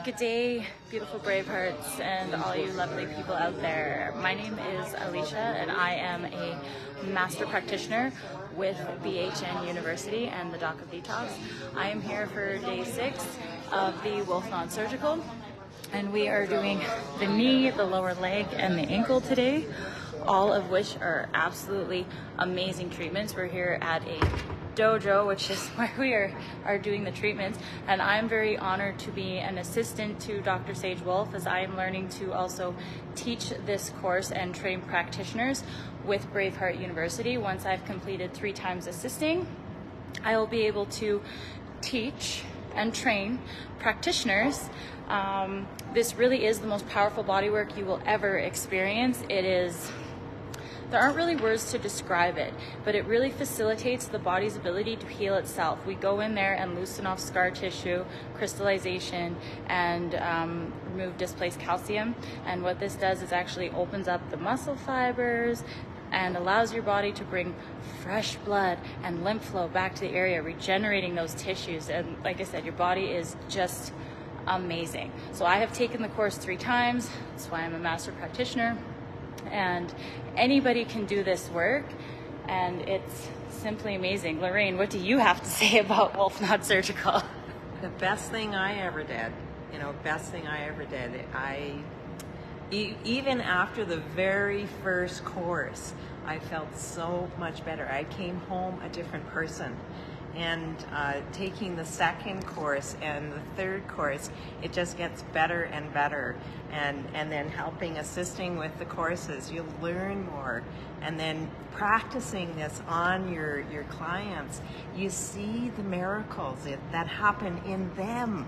Good day, beautiful Bravehearts and all you lovely people out there. My name is Alicia and I am a Master Practitioner with BHN University and the Doc of Detox. I am here for day 6 of the Wolfe Non Surgical, and we are doing the knee, the lower leg, and the ankle today, all of which are absolutely amazing treatments. We're here at a dojo, which is where we are doing the treatments, and I'm very honored to be an assistant to Dr. Sage Wolfe, as I am learning to also teach this course and train practitioners with BraveHeart University. Once I've completed 3 times assisting, I will be able to teach and train practitioners. This really is the most powerful bodywork you will ever experience. There aren't really words to describe it, but it really facilitates the body's ability to heal itself. We go in there and loosen off scar tissue, crystallization, and remove displaced calcium. And what this does is actually opens up the muscle fibers and allows your body to bring fresh blood and lymph flow back to the area, regenerating those tissues. And like I said, your body is just amazing. So I have taken the course 3 times. That's why I'm a master practitioner. And anybody can do this work, and it's simply amazing. Lorraine, what do you have to say about Wolfe Non Surgical? The best thing I ever did, best thing I ever did. Even after the very first course, I felt so much better. I came home a different person. And taking the second course and the third course, it just gets better and better. And then assisting with the courses, you learn more. And then practicing this on your clients, you see the miracles that happen in them.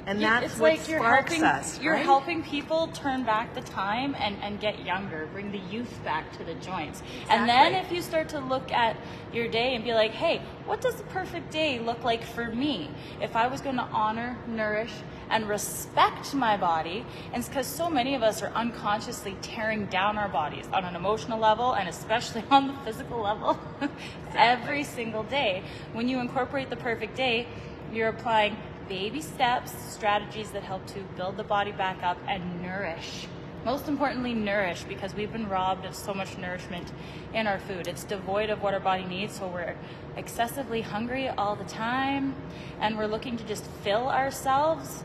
And that's it's what like sparks us, You're right? helping people turn back the time and get younger, bring the youth back to the joints. Exactly. And then if you start to look at your day and be like, hey, what does the perfect day look like for me? If I was going to honor, nourish, and respect my body, and it's because so many of us are unconsciously tearing down our bodies on an emotional level and especially on the physical level every single day. When you incorporate the perfect day, you're applying baby steps, strategies that help to build the body back up and nourish. Most importantly, nourish, because we've been robbed of so much nourishment in our food. It's devoid of what our body needs, so we're excessively hungry all the time, and we're looking to just fill ourselves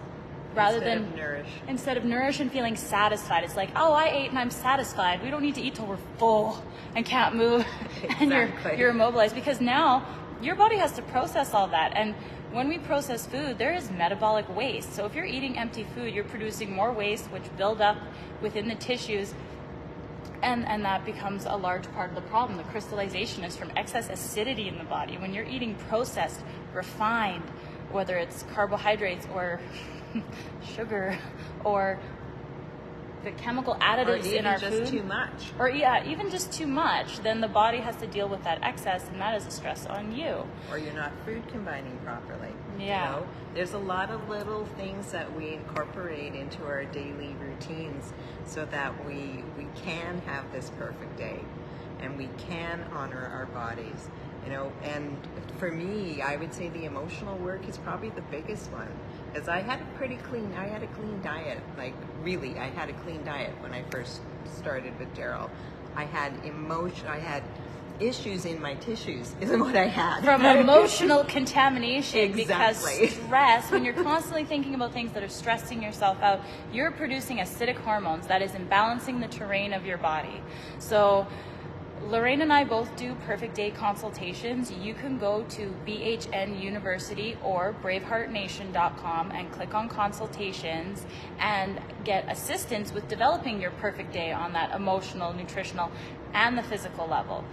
instead of nourish and feeling satisfied. It's like, oh, I ate and I'm satisfied. We don't need to eat till we're full and can't move. Exactly. And you're immobilized, because now your body has to process all that. And when we process food, there is metabolic waste. So if you're eating empty food, you're producing more waste, which build up within the tissues, and that becomes a large part of the problem. The crystallization is from excess acidity in the body. When you're eating processed, refined, whether it's carbohydrates or sugar or the chemical additives in our food, too much, or even just too much, then the body has to deal with that excess, and that is a stress on you. Or you're not food combining properly. Yeah. There's a lot of little things that we incorporate into our daily routines so that we can have this perfect day and we can honor our bodies. And for me, I would say the emotional work is probably the biggest one, because I had a clean diet. I had a clean diet when I first started with Daryl. I had issues in my tissues, isn't what I had. From emotional contamination. Exactly. Because stress, when you're constantly thinking about things that are stressing yourself out, you're producing acidic hormones that is imbalancing the terrain of your body. So Lorraine and I both do Perfect Day Consultations. You can go to BHN University or BraveHeartNation.com and click on Consultations and get assistance with developing your perfect day on that emotional, nutritional, and the physical level.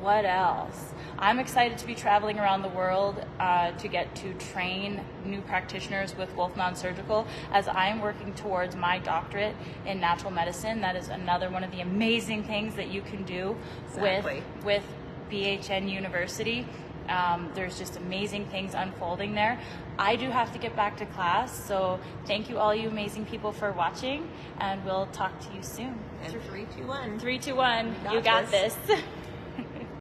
What else? I'm excited to be traveling around the world to get to train new practitioners with Wolfe Non Surgical, as I am working towards my doctorate in natural medicine. That is another one of the amazing things that you can do with BHN University. There's just amazing things unfolding there. I do have to get back to class, so thank you all you amazing people for watching, and we'll talk to you soon. And 3, 2, 1. 3, 2, 1. You got this.